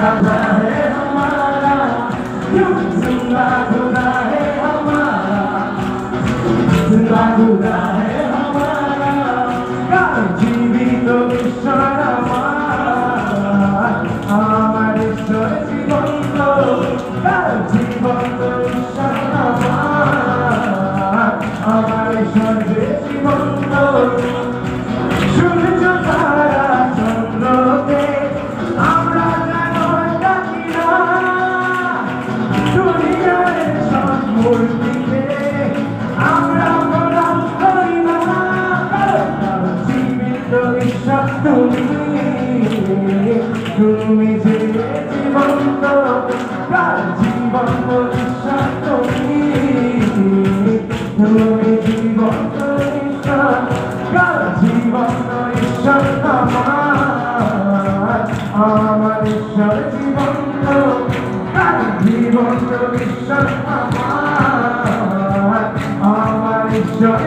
खुदा है हमारा, जिंदा खुदा है हमारा, जिंदा खुदा है हमारा, जीवित ईश्वर আমার ঈশ্বর জীবন্ত, জীবন্ত ঈশ্বর আমার ঈশ্বর জীবন্ত। সূর্য তারা চন্দ্রকে আমরা যেন ডাকি না, দুনিয়ার সব মূর্তিকে আমরা প্রণাম করি না, জীবিত ঈশ্বর তুমি, তুমি যে জীবন্ত, জীবন্ত ঈশ্বর তুমি, তুমি জীবন্ত ঈশ্বর, জীবন্ত ঈশ্বর আমার ঈশ্বর জীবন্ত, জীবন্ত ঈশ্বর আমার ঈশ্বর